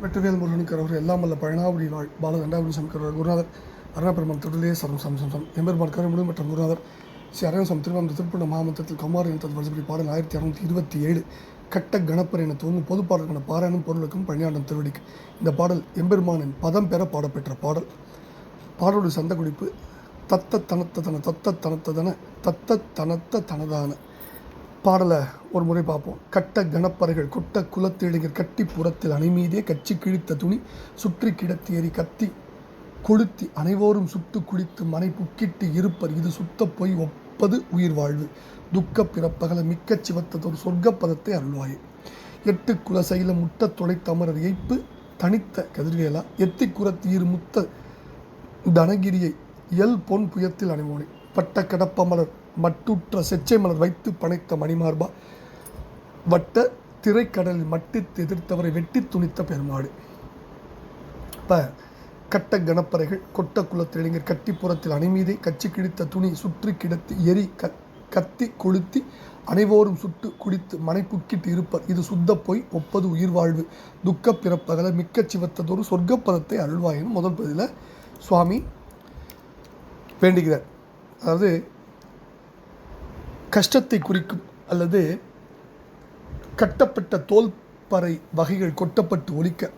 வெற்றிவேல் முருகனுக்கு அவர் எல்லாம் வல்ல பழனாவுடி வாழ் பாலதண்டாவுடி சமக்கர் குருநாதர் அருணாபெருமான் திருடலே சரம் சம் சம் சம் எம்பெருமான் கருமுடி மற்றும் குருநாதர் ஸ்ரீ அரங்கசம் திருவாரூர் திருப்பண்ண மாமந்தத்தில் கமார் என்ற வருஷப்படி பாடல் 1627 கட்ட கணப்பர் என தோன்றும் பொது பாடல்கான பாராயணம் பொருளுக்கும் பழனியாண்டம் திருவடிக்கு. இந்த பாடல் எம்பெருமானின் பதம் பெற பாடப்பெற்ற பாடல். பாடலுடைய சந்த குறிப்பு தத்த தனத்த தன தத்த தனத்ததன தத்த தனத்த தனதான. பாடலை ஒரு முறை பார்ப்போம். கட்ட கணப்பறைகள் கொட்ட குலத்தேளிகர் கட்டி புறத்தில் அணைமீதே கச்சி கிழித்த துணி சுற்றி கிடத்தி எறி கத்தி கொளுத்தி அனைவோரும் சுட்டு குளித்து மனை புக்கிட்டு இருப்பர் இது சுத்த பொய் ஒப்பது உயிர் வாழ்வு துக்க பிறப்பகல மிக்க சிவத்ததொரு சொர்க்கப்பதத்தை அருள்வாயே. எட்டு குலசைல முட்ட தொலைத்தமரர் எய்ப்பு தனித்த கதிர்வேலா எத்தி குரத்தீர் முத்த தனகிரியை எல் பொன் புயத்தில் அணைவோனே. பட்ட கடப்பமலர் மட்டுற்ற செச்சை மலர் வைத்து பனைத்த மணிமார்பா வட்ட திரைக்கடலில் மட்டித்து எதிர்த்தவரை வெட்டி துணித்த பெருமாடு. இப்போ கட்ட கணப்பறைகள் கொட்ட குலத்திலிங்கர் கட்டிப்புறத்தில் அணைமீதே கச்சி கிழித்த துணி சுற்றி கிடத்தி எரி கத்தி கொளுத்தி அனைவோரும் சுட்டு குடித்து மனை புக்கிட்டு இருப்பர் இது சுத்த பொய் ஒப்பது உயிர் வாழ்வு துக்க பிறப்பகல மிக்க சிவத்ததொரு சொர்க்கப்பதத்தை அருள்வாயின்னு முதல் பதில சுவாமி வேண்டுகிறார். அதாவது கஷ்டத்தை குறிக்கும் அல்லது கட்டப்பட்ட தோல்பறை வகைகள் கொட்டப்பட்டு ஒலிக்க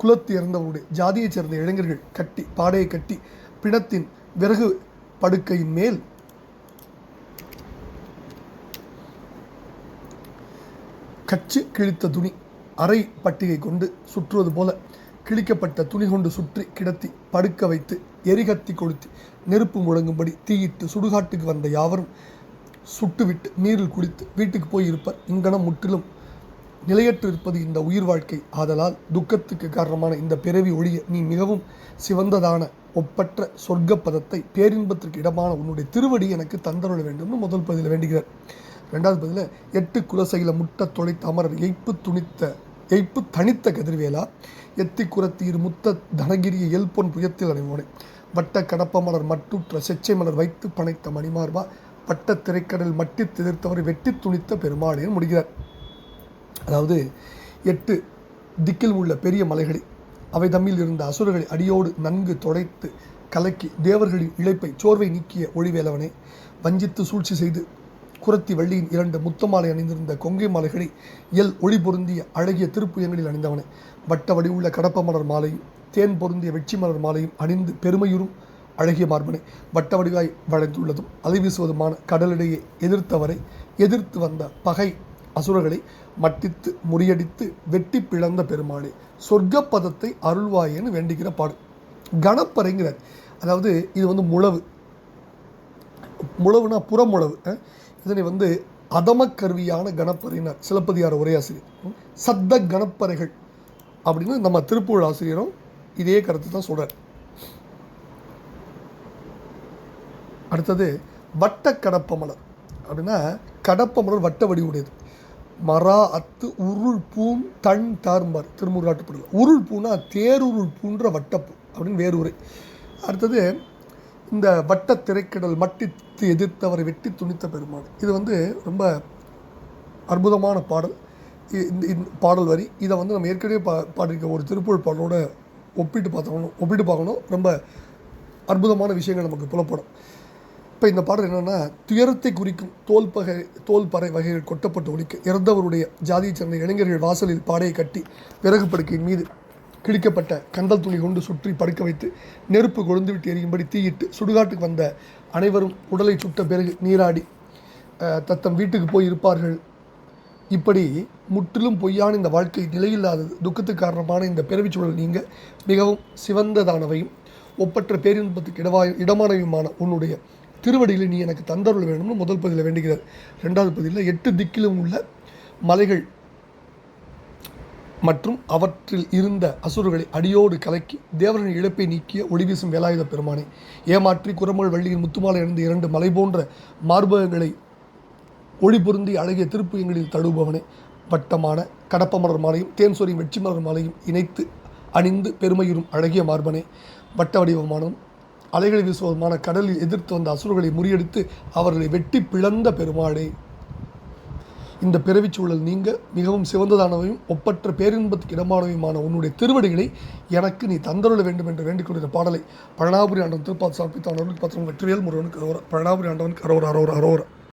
குலத்து இறந்தவருடைய ஜாதியைச் சேர்ந்த இளைஞர்கள் கட்டி பாடையை கட்டி பிணத்தின் விறகு படுக்கையின் மேல் கச்சு கிழித்த துணி அரை பட்டிகை கொண்டு சுற்றுவது போல கிழிக்கப்பட்ட துணி கொண்டு சுற்றி கிடத்தி படுக்க வைத்து எரிகத்தி கொளுத்தி நெருப்பு முழங்கும்படி தீயிட்டு சுடுகாட்டுக்கு வந்த யாவரும் சுட்டுவிட்டு நீரில் குளித்து வீட்டுக்கு போய் இருப்பர். இங்கனம் முற்றிலும் நிலையற்று இருப்பது இந்த உயிர் வாழ்க்கை. ஆதலால் துக்கத்துக்கு காரணமான இந்த பிறவி ஒழிய நீ மிகவும் சிவந்ததான ஒப்பற்ற சொர்க்கப்பதத்தை பேரின்பத்திற்கு இடமான உன்னுடைய திருவடி எனக்கு தந்தருள வேண்டும்னு முதல் பதில வேண்டுகிறார். ரெண்டாவது பதில எட்டு குலசையில முட்ட தொலைத்த அமரர் எய்ப்பு தனித்த கதிர்வேலா எத்தி குரத்தீர் முத்த தனகிரியை எல் பொன் புயத்தில் அணைவோனே. வட்ட கடப்ப மலர் மட்டுற்ற செச்சை மலர் வைத்து பனைத்த மணிமார்பா பட்ட திரைக்கடல் மட்டி திதிர்த்தவரை வெட்டி துணித்த பெருமாளேன்னு முடிகிறார். அதாவது 8 திக்கில் உள்ள பெரிய மலைகளை அவை தம்மில் இருந்த அசுரர்களை அடியோடு நன்கு தொடைத்து கலக்கி தேவர்களின் இழைப்பை சோர்வை நீக்கிய ஒளிவேலவனே. வஞ்சித்து சூழ்ச்சி செய்து குரத்தி வள்ளியின் 2 முத்தமாலை அணிந்திருந்த கொங்கை மாலைகளை எல் ஒளி பொருந்திய அழகிய திருப்புயங்களில் அணிந்தவனே. வட்ட வடிவுள்ள கடப்ப மலர் மாலையும் தேன் பொருந்திய வெற்றி மலர் மாலையும் அணிந்து பெருமையுறும் அழகிய மார்பனை வட்ட வடிவாய் வளைந்துள்ளதும் அலை வீசுவதுமான கடலிடையே எதிர்த்து வந்த பகை அசுரர்களை மட்டித்து முறியடித்து வெட்டி பிளந்த பெருமாளே சொர்க்கப்பதத்தை அருள்வாயேன்னு வேண்டிக்கிற பாடல். கணப்பறைங்கிறார். அதாவது இது முழவுனா புறமுழவு. இதனை அதமக்கருவியான கணப்பறையினர் சிலப்பதிகார உரையாசிரியர். சத்த கணப்பறைகள் அப்படின்னு நம்ம திருப்புகழ் ஆசிரியரும் இதே கருத்து தான் சொல்கிறார். அடுத்தது வட்ட கடப்ப மலர் அப்படின்னா கடப்ப மலர் வட்ட வடிவுடையது. மரா அத்து உருள் பூன் தன் தார்மர் திருமுருகாட்டுப்படல. உருள் பூனா தேருருள் பூன்ற வட்டப்பூ அப்படின்னு வேறு உரை. அடுத்தது இந்த வட்ட திரைக்கடல் மட்டித்து எதிர்த்தவரை வெட்டி துணித்த பெருமாள். இது ரொம்ப அற்புதமான பாடல். இந்த பாடல் வரி இதை நம்ம ஏற்கனவே பாடிருக்க ஒரு திருப்புகழ் பாடலோட ஒப்பிட்டு பார்க்கணும். ரொம்ப அற்புதமான விஷயங்கள் நமக்கு புலப்படும். இப்போ இந்த பாடல் என்னென்னா துயரத்தை குறிக்கும் தோல்பறை வகைகள் கொட்டப்பட்டு ஒழிக்க இறந்தவருடைய ஜாதியைச் சேர்ந்த இளைஞர்கள் வாசலில் பாடையை கட்டி விறகு படுக்கையின் மீது கிழிக்கப்பட்ட கந்தல் துணி கொண்டு சுற்றி படுக்க வைத்து நெருப்பு கொழுந்து விட்டு எரியும்படி தீயிட்டு சுடுகாட்டுக்கு வந்த அனைவரும் உடலை சுட்ட பிறகு நீராடி தத்தம் வீட்டுக்கு போய் இருப்பார்கள். இப்படி முற்றிலும் பொய்யான இந்த வாழ்க்கை நிலையில்லாதது துக்கத்துக்கு காரணமான இந்த பிறவிச்சூழல் நீங்க மிகவும் சிவந்ததானவையும் ஒப்பற்ற பேரின்பத்துக்கு இடமானவையுமான உன்னுடைய திருவடியில் நீ எனக்கு தந்தருள வேணும்னு முதல் பதில வேண்டுகிறார். ரெண்டாவது பதிலில் 8 திக்கிலும் உள்ள மலைகள் மற்றும் அவற்றில் இருந்த அசுரர்களை அடியோடு கலக்கி தேவர்களின் இழப்பை நீக்கிய ஒளிவீசும் வேலாயுத பெருமானை. ஏமாற்றி குரமல் வள்ளியின் முத்துமாலை அணிந்து 2 மலை போன்ற மார்பகங்களை ஒளி பொருந்தி அழகிய திருப்புயங்களில் தழுவுபவனே. வட்டமான கடப்ப மலர் மாலையும் தேன் சொரியும் வெற்றி மலர் மாலையும் இணைத்து அணிந்து பெருமையுறும் அழகிய மார்பனே. வட்ட வடிவமானும் அலைகளை வீசுவதுமான கடலில் எதிர்த்து வந்த அசுரர்களை முறியடித்து அவர்களை வெட்டி பிளந்த பெருமாளே. இந்த பிறவிச் சூழல் நீங்க மிகவும் சிவந்ததானவையும் ஒப்பற்ற பேரின்பத்துக்கு இடமானவையுமான உன்னுடைய திருவடிகளை எனக்கு நீ தந்தருள வேண்டும் என்று வேண்டிக் கொண்ட பாடலை பழனாபுரி ஆண்டவன் திருப்பாத்து சாப்பித்தான் வெற்றிவேல் முருகனுக்கு அரோரா. பழனாபுரி ஆண்டவனுக்கு அரோரா அரோரா அரோரா.